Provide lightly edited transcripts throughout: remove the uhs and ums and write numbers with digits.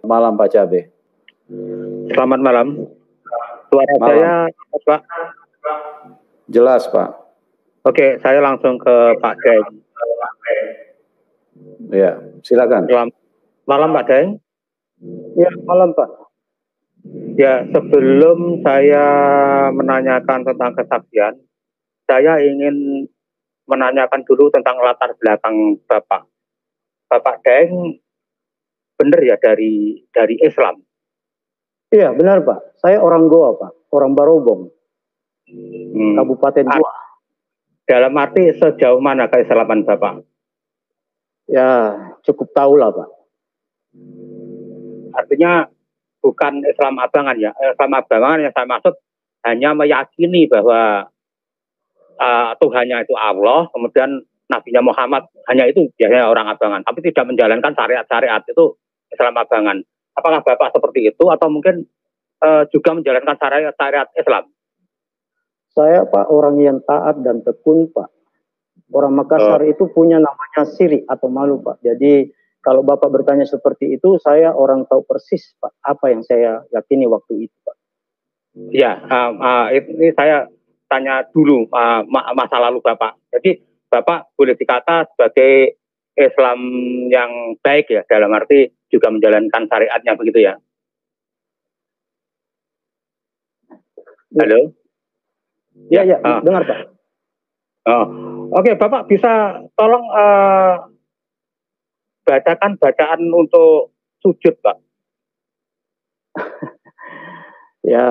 malam Pak Cabe. Selamat malam. Suara Malam. saya, Pak? Jelas, Pak. Oke, saya langsung ke Pak Deng. Ya, silakan. Selamat malam, Pak Deng. Ya, malam, Pak. Ya, sebelum saya menanyakan tentang kesaksian, saya ingin menanyakan dulu tentang latar belakang Bapak. Bapak Deng benar ya dari Islam? Iya, benar, Pak. Saya orang Goa, Pak. Orang Barobong. Kabupaten Goa. Dalam arti sejauh mana keislaman Bapak? Ya, cukup tahu lah, Pak. Artinya bukan Islam abangan ya. Islam abangan yang saya maksud hanya meyakini bahwa Tuhannya itu Allah, kemudian Nabinya Muhammad, hanya itu biasanya orang abangan. Tapi tidak menjalankan syariat-syariat, itu Islam abangan. Apakah Bapak seperti itu atau mungkin juga menjalankan syariat Islam? Saya, Pak, orang yang taat dan tekun, Pak. Orang Makassar itu punya namanya sirik atau malu, Pak. Jadi kalau Bapak bertanya seperti itu, saya orang tahu persis, Pak, apa yang saya yakini waktu itu, Pak. Ya, ini saya tanya dulu masa lalu Bapak. Jadi Bapak boleh dikata sebagai Islam yang baik ya, dalam arti juga menjalankan syariatnya begitu ya. Halo? Ya, dengar, Pak. Oke, Bapak bisa tolong bacakan bacaan untuk sujud, Pak. Ya,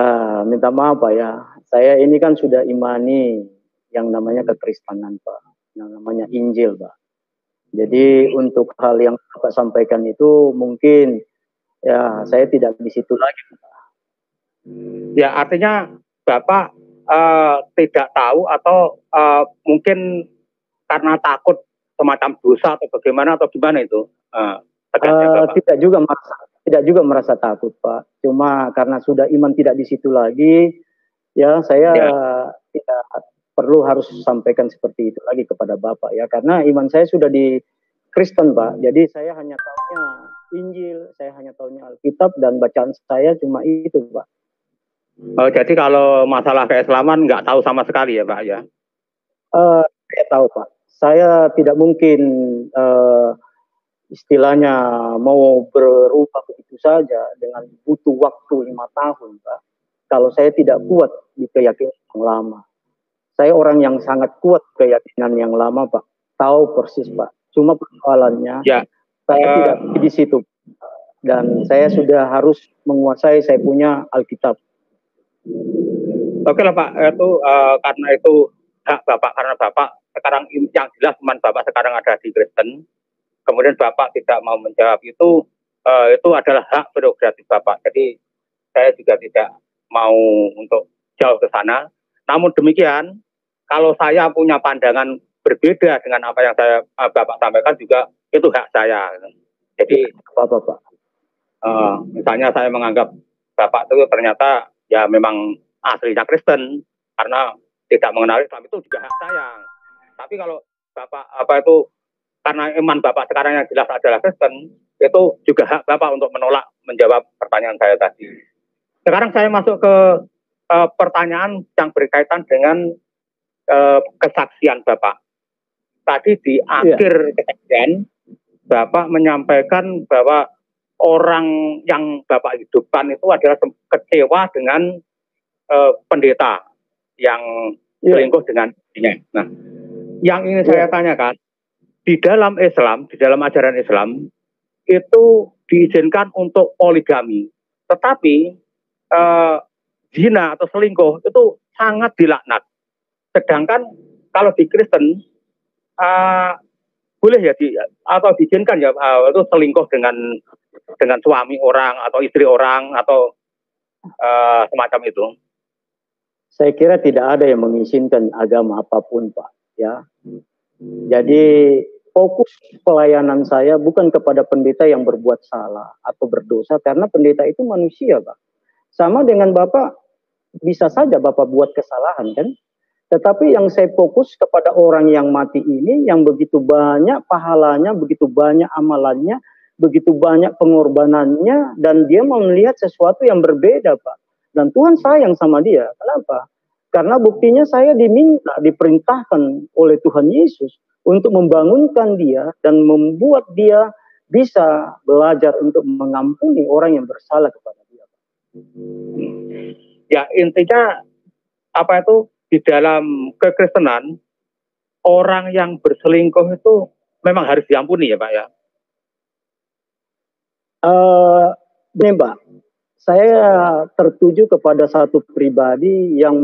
minta maaf, Pak ya. Saya ini kan sudah imani yang namanya kekristenan, Pak. Yang namanya Injil, Pak. Jadi untuk hal yang Bapak sampaikan itu mungkin ya saya tidak di situ lagi, Pak. Ya, artinya Bapak tidak tahu atau mungkin karena takut semacam dosa atau bagaimana atau gimana itu? Tidak juga merasa takut, Pak. Cuma karena sudah iman tidak di situ lagi, ya saya tidak perlu harus sampaikan seperti itu lagi kepada Bapak ya. Karena iman saya sudah di Kristen, Pak. Jadi saya hanya tahunya Injil, saya hanya tahunya Alkitab dan bacaan saya cuma itu, Pak. Oh, jadi kalau masalah keislaman nggak tahu sama sekali ya, Pak ya? Saya tahu, Pak. Saya tidak mungkin istilahnya mau berubah begitu saja dengan butuh waktu 5 tahun, Pak. Kalau saya tidak kuat di keyakinan yang lama. Saya orang yang sangat kuat keyakinan yang lama, Pak. Tahu persis, Pak. Cuma persoalannya, saya tidak di situ. Dan saya sudah harus menguasai, saya punya Alkitab. Oke lah Pak, itu karena itu hak Bapak, karena Bapak sekarang yang jelas teman Bapak sekarang ada di Kristen, kemudian Bapak tidak mau menjawab itu adalah hak prerogatif Bapak. Jadi saya juga tidak mau untuk jauh ke sana. Namun demikian, kalau saya punya pandangan berbeda dengan apa yang Bapak sampaikan juga itu hak saya. Jadi Bapak, misalnya saya menganggap Bapak itu ternyata ya memang aslinya Kristen karena tidak mengenal Islam, itu juga hak saya. Tapi kalau Bapak karena iman Bapak sekarang yang jelas adalah Kristen, itu juga hak Bapak untuk menolak menjawab pertanyaan saya tadi. Sekarang saya masuk ke pertanyaan yang berkaitan dengan kesaksian Bapak. Tadi di akhir kesaksian Bapak menyampaikan bahwa orang yang Bapak hidupkan itu adalah kecewa dengan pendeta yang selingkuh dengan istrinya. Nah, yang ingin saya tanyakan, di dalam Islam, di dalam ajaran Islam itu diizinkan untuk poligami, tetapi zina atau selingkuh itu sangat dilaknat. Sedangkan kalau di Kristen boleh ya atau diizinkan ya itu selingkuh dengan suami orang atau istri orang atau semacam itu. Saya kira tidak ada yang mengizinkan agama apapun, Pak. Ya, jadi fokus pelayanan saya bukan kepada pendeta yang berbuat salah atau berdosa, karena pendeta itu manusia, Pak. Sama dengan Bapak, bisa saja Bapak buat kesalahan, kan? Tetapi yang saya fokus kepada orang yang mati ini, yang begitu banyak pahalanya, begitu banyak amalannya, begitu banyak pengorbanannya, dan dia mau melihat sesuatu yang berbeda, Pak. Dan Tuhan sayang sama dia. Kenapa? Karena buktinya saya diperintahkan oleh Tuhan Yesus untuk membangunkan dia dan membuat dia bisa belajar untuk mengampuni orang yang bersalah kepada dia. Ya, intinya apa itu, di dalam kekristenan orang yang berselingkuh itu memang harus diampuni ya Pak ya? Ini Pak, saya tertuju kepada satu pribadi yang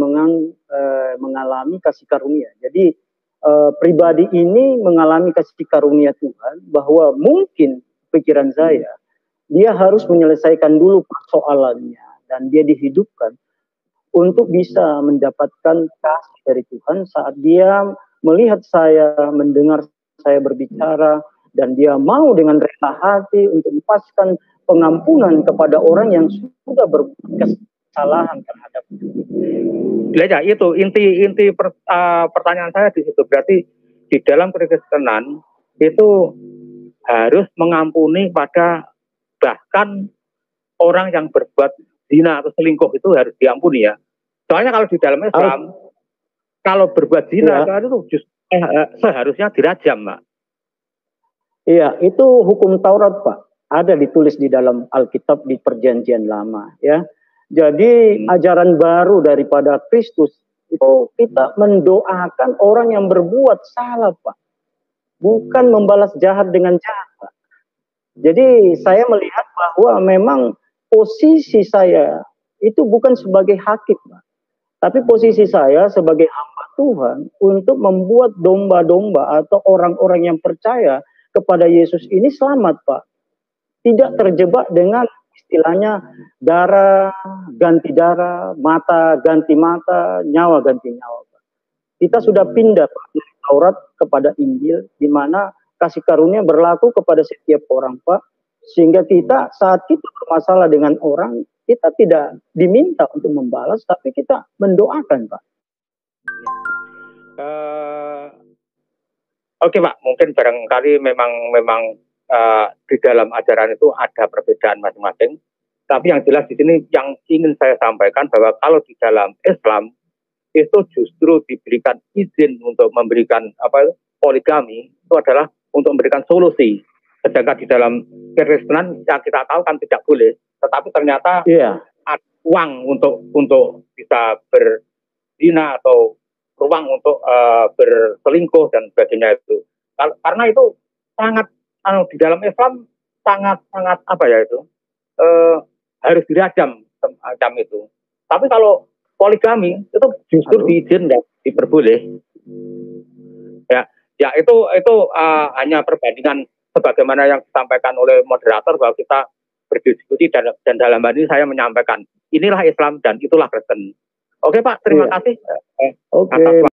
mengalami kasih karunia. Jadi pribadi ini mengalami kasih karunia Tuhan, bahwa mungkin pikiran saya, dia harus menyelesaikan dulu persoalannya dan dia dihidupkan untuk bisa mendapatkan kasih dari Tuhan saat dia melihat saya, mendengar saya berbicara, dan dia mau dengan rela hati untuk melepaskan pengampunan kepada orang yang sudah berbuat kesalahan terhadap ya, itu inti pertanyaan saya di situ. Berarti di dalam kekristenan itu harus mengampuni pada bahkan orang yang berbuat zina atau selingkuh itu harus diampuni ya. Soalnya kalau di dalam Islam kalau berbuat zina itu seharusnya dirajam, Pak. Iya, itu hukum Taurat, Pak. Ada ditulis di dalam Alkitab di Perjanjian Lama, ya. Jadi ajaran baru daripada Kristus itu kita mendoakan orang yang berbuat salah, Pak. Bukan membalas jahat dengan jahat, Pak. Jadi saya melihat bahwa memang posisi saya itu bukan sebagai hakim, Pak. Tapi posisi saya sebagai hamba Tuhan untuk membuat domba-domba atau orang-orang yang percaya kepada Yesus ini selamat, Pak. Tidak terjebak dengan istilahnya darah ganti darah, mata ganti mata, nyawa ganti nyawa, Pak. Kita sudah pindah, Pak, dari Taurat kepada Injil, di mana kasih karunia berlaku kepada setiap orang, Pak. Sehingga kita saat kita bermasalah dengan orang, kita tidak diminta untuk membalas, tapi kita mendoakan, Pak. Oke, Pak, mungkin barangkali memang di dalam ajaran itu ada perbedaan masing-masing. Tapi yang jelas di sini yang ingin saya sampaikan bahwa kalau di dalam Islam itu justru diberikan izin untuk memberikan poligami, itu adalah untuk memberikan solusi. Sedangkan di dalam Kekristenan yang kita tahu kan tidak boleh, tetapi ternyata ada uang untuk bisa berzina atau ruang untuk berselingkuh dan sebagainya itu. Karena itu sangat di dalam Islam sangat harus dirajam macam itu. Tapi kalau poligami itu justru diizin dan diperboleh. Ya itu hanya perbandingan sebagaimana yang disampaikan oleh moderator bahwa kita berdiskusi dan dalam hal ini saya menyampaikan inilah Islam dan itulah Kristen. Oke Pak, terima kasih. Oke.